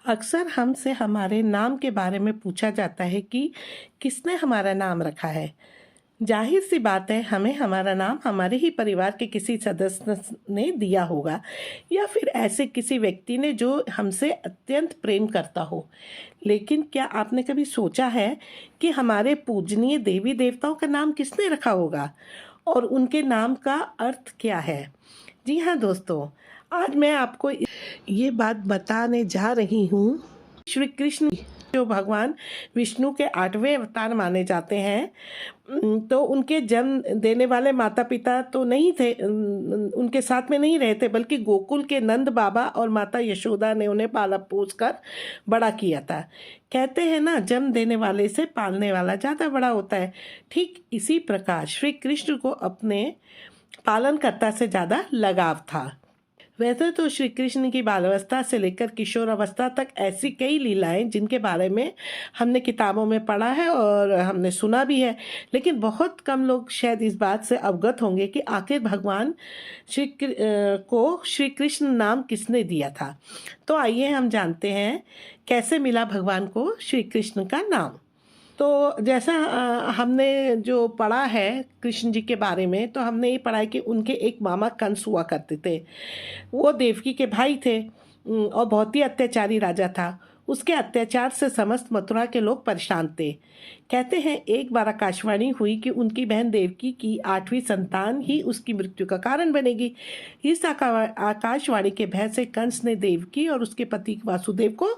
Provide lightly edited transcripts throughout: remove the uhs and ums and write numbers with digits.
अक्सर हमसे हमारे नाम के बारे में पूछा जाता है कि किसने हमारा नाम रखा है। जाहिर सी बात है, हमें हमारा नाम हमारे ही परिवार के किसी सदस्य ने दिया होगा या फिर ऐसे किसी व्यक्ति ने जो हमसे अत्यंत प्रेम करता हो। लेकिन क्या आपने कभी सोचा है कि हमारे पूजनीय देवी देवताओं का नाम किसने रखा होगा और उनके नाम का अर्थ क्या है? जी हाँ दोस्तों, आज मैं आपको ये बात बताने जा रही हूँ। श्री कृष्ण जो भगवान विष्णु के 8वें अवतार माने जाते हैं, तो उनके जन्म देने वाले माता पिता तो नहीं थे, उनके साथ में नहीं रहे थे, बल्कि गोकुल के नंद बाबा और माता यशोदा ने उन्हें पाला पोस कर बड़ा किया था। कहते हैं ना, जन्म देने वाले से पालने वाला ज़्यादा बड़ा होता है। ठीक इसी प्रकार श्री कृष्ण को अपने पालनकर्ता से ज़्यादा लगाव था। वैसे तो श्री कृष्ण की बालावस्था से लेकर किशोर अवस्था तक ऐसी कई लीलाएं जिनके बारे में हमने किताबों में पढ़ा है और हमने सुना भी है, लेकिन बहुत कम लोग शायद इस बात से अवगत होंगे कि आखिर भगवान को श्री कृष्ण नाम किसने दिया था। तो आइए हम जानते हैं कैसे मिला भगवान को श्री कृष्ण का नाम। तो जैसा हमने जो पढ़ा है कृष्ण जी के बारे में, तो हमने ये पढ़ा है कि उनके एक मामा कंस हुआ करते थे। वो देवकी के भाई थे और बहुत ही अत्याचारी राजा था। उसके अत्याचार से समस्त मथुरा के लोग परेशान थे। कहते हैं एक बार आकाशवाणी हुई कि उनकी बहन देवकी की 8वीं संतान ही उसकी मृत्यु का कारण बनेगी। इस आकाशवाणी के भय से कंस ने देवकी और उसके पति वासुदेव को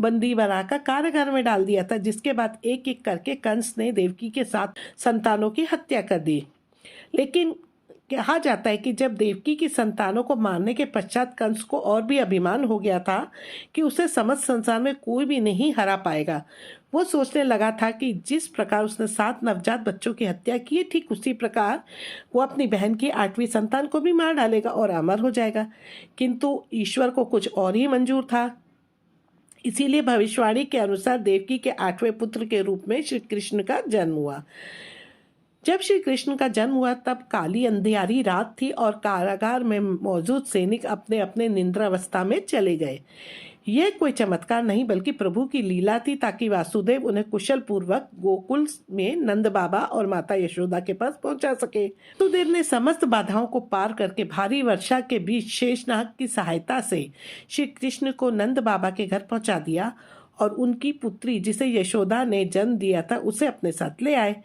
बंदी बनाकर कारागार में डाल दिया था, जिसके बाद एक एक करके कंस ने देवकी के 7 संतानों की हत्या कर दी। लेकिन कहा जाता है कि जब देवकी की संतानों को मारने के पश्चात कंस को और भी अभिमान हो गया था कि उसे समस्त संसार में कोई भी नहीं हरा पाएगा। वो सोचने लगा था कि जिस प्रकार उसने 7 नवजात बच्चों की हत्या की है, ठीक उसी प्रकार वो अपनी बहन की 8वीं संतान को भी मार डालेगा और अमर हो जाएगा। किंतु ईश्वर को कुछ और ही मंजूर था। इसीलिए भविष्यवाणी के अनुसार देवकी के 8वें पुत्र के रूप में श्री कृष्ण का जन्म हुआ। जब श्री कृष्ण का जन्म हुआ तब काली अंधियारी रात थी और कारागार में मौजूद सैनिक अपने अपने निद्रावस्था में चले गए। यह कोई चमत्कार नहीं बल्कि प्रभु की लीला थी, ताकि वासुदेव उन्हें कुशल पूर्वक गोकुल में नंद बाबा और माता यशोदा के पास पहुंचा सके। वासुदेव ने समस्त बाधाओं को पार करके भारी वर्षा के बीच शेषनाग की सहायता से श्री कृष्ण को नंद बाबा के घर पहुंचा दिया और उनकी पुत्री, जिसे यशोदा ने जन्म दिया था, उसे अपने साथ ले आए।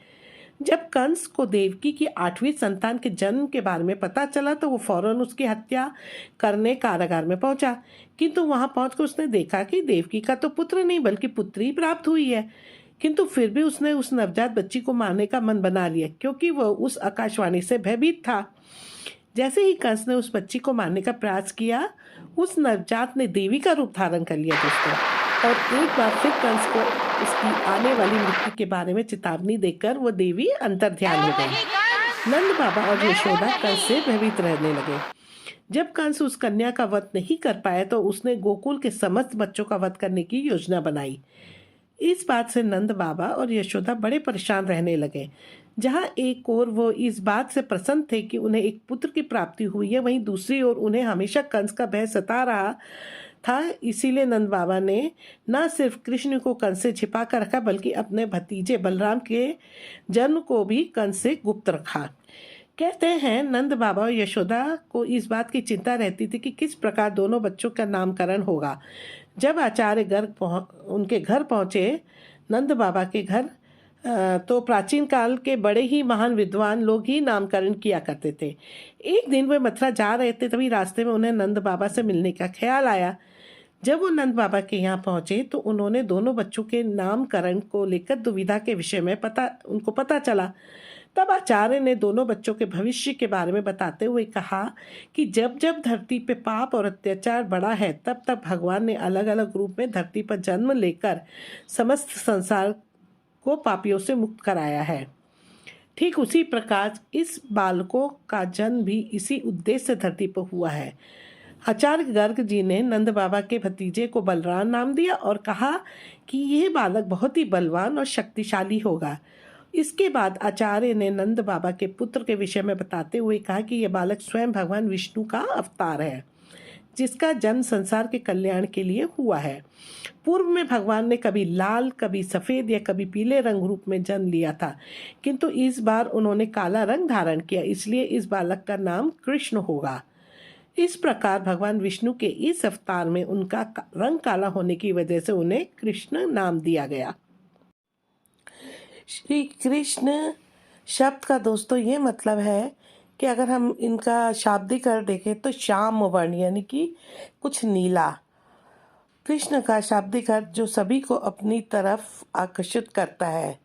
जब कंस को देवकी की 8वीं संतान के जन्म के बारे में पता चला तो वो फौरन उसकी हत्या करने कारागार में पहुंचा। किंतु वहां पहुंचकर उसने देखा कि देवकी का तो पुत्र नहीं बल्कि पुत्री प्राप्त हुई है। किंतु फिर भी उसने उस नवजात बच्ची को मारने का मन बना लिया, क्योंकि वह उस आकाशवाणी से भयभीत था। जैसे ही कंस ने उस बच्ची को मारने का प्रयास किया, उस नवजात ने देवी का रूप धारण कर लिया दोस्तों। और एक बार फिर कंस को उसकी आने वाली मृत्यु के बारे में चेतावनी देकर वो देवी अंतर्ध्यान हो गई। नंद बाबा और यशोदा कंस से भयभीत रहने लगे। जब कंस उस कन्या का वध नहीं कर पाया तो उसने गोकुल के समस्त बच्चों का वध करने की योजना बनाई। इस बात से नंद बाबा और यशोदा बड़े परेशान रहने लगे। जहाँ एक ओर वो इस बात से प्रसन्न थे कि उन्हें एक पुत्र की प्राप्ति हुई है, वहीं दूसरी ओर उन्हें हमेशा कंस का भय सता रहा था। इसीलिए नंद बाबा ने न सिर्फ कृष्ण को कंस से छिपा कर रखा, बल्कि अपने भतीजे बलराम के जन्म को भी कंस से गुप्त रखा। कहते हैं नंद बाबा और यशोदा को इस बात की चिंता रहती थी कि किस प्रकार दोनों बच्चों का नामकरण होगा। जब आचार्य गर्ग उनके घर पहुँचे, नंद बाबा के घर, तो प्राचीन काल के बड़े ही महान विद्वान लोग ही नामकरण किया करते थे। एक दिन वे मथुरा जा रहे थे, तभी रास्ते में उन्हें नंद बाबा से मिलने का ख्याल आया। जब वो नंद बाबा के यहाँ पहुँचे तो उन्होंने दोनों बच्चों के नामकरण को लेकर दुविधा के विषय में उनको पता चला। तब आचार्य ने दोनों बच्चों के भविष्य के बारे में बताते हुए कहा कि जब जब धरती पे पाप और अत्याचार बढ़ा है, तब तब भगवान ने अलग अलग रूप में धरती पर जन्म लेकर समस्त संसार को पापियों से मुक्त कराया है। ठीक उसी प्रकार इस बालकों का जन्म भी इसी उद्देश्य से धरती पर हुआ है। आचार्य गर्ग जी ने नंद बाबा के भतीजे को बलराम नाम दिया और कहा कि यह बालक बहुत ही बलवान और शक्तिशाली होगा। इसके बाद आचार्य ने नंद बाबा के पुत्र के विषय में बताते हुए कहा कि यह बालक स्वयं भगवान विष्णु का अवतार है। जिसका जन्म संसार के कल्याण के लिए हुआ है। पूर्व में भगवान ने कभी लाल, कभी सफ़ेद या कभी पीले रंग रूप में जन्म लिया था, किंतु इस बार उन्होंने काला रंग धारण किया, इसलिए इस बालक का नाम कृष्ण होगा। इस प्रकार भगवान विष्णु के इस अवतार में उनका रंग काला होने की वजह से उन्हें कृष्ण नाम दिया गया। श्री कृष्ण शब्द का दोस्तों ये मतलब है कि अगर हम इनका शाब्दिक अर्थ देखें तो श्याम वर्ण यानी कि कुछ नीला। कृष्ण का शाब्दिक अर्थ जो सभी को अपनी तरफ आकर्षित करता है।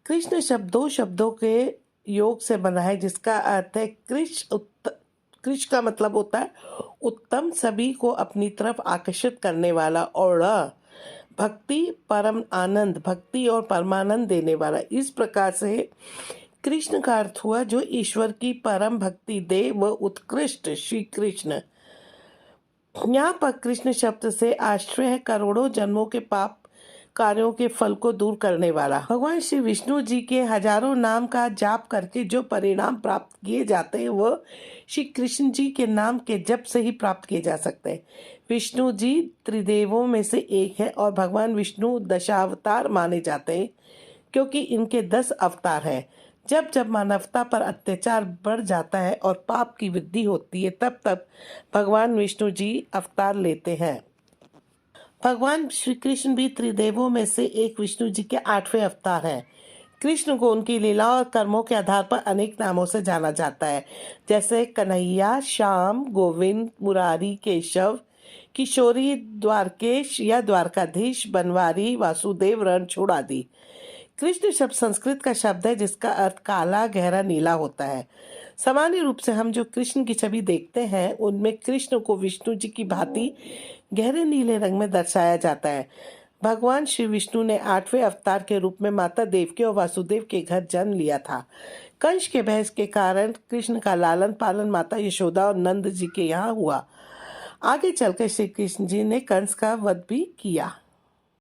कृष्ण शब्द दो शब्दों के योग से बना है, जिसका अर्थ है कृष का मतलब होता है उत्तम, सभी को अपनी तरफ आकर्षित करने वाला, और भक्ति परम आनंद, भक्ति और परमानंद देने वाला। इस प्रकार से कृष्ण का अर्थ हुआ जो ईश्वर की परम भक्ति दे व उत्कृष्ट श्री कृष्ण। यहाँ पर कृष्ण शब्द से आश्रय है करोड़ों जन्मों के पाप कार्यों के फल को दूर करने वाला। भगवान श्री विष्णु जी के हजारों नाम का जाप करके जो परिणाम प्राप्त किए जाते हैं वह श्री कृष्ण जी के नाम के जप से ही प्राप्त किए जा सकते हैं। विष्णु जी त्रिदेवों में से एक है और भगवान विष्णु दशावतार माने जाते हैं, क्योंकि इनके 10 अवतार हैं। जब जब मानवता पर अत्याचार बढ़ जाता है और पाप की वृद्धि होती है, तब तब भगवान विष्णु जी अवतार लेते हैं। भगवान श्री कृष्ण भी त्रिदेवों में से एक विष्णु जी के 8वें अवतार हैं। कृष्ण को उनकी लीला और कर्मों के आधार पर अनेक नामों से जाना जाता है, जैसे कन्हैया, श्याम, गोविंद, मुरारी, केशव, किशोरी, द्वारकेश या द्वारकाधीश, बनवारी, वासुदेव, रणछोड़ आदि। कृष्ण शब्द संस्कृत का शब्द है जिसका अर्थ काला, गहरा, नीला होता है। सामान्य रूप से हम जो कृष्ण की छवि देखते हैं उनमें कृष्ण को विष्णु जी की भांति गहरे नीले रंग में दर्शाया जाता है। भगवान श्री विष्णु ने 8वें अवतार के रूप में माता देवकी और वासुदेव के घर जन्म लिया था। कंस के बहस के कारण कृष्ण का लालन पालन माता यशोदा और नंद जी के यहाँ हुआ। आगे चलकर श्री कृष्ण जी ने कंस का वध भी किया।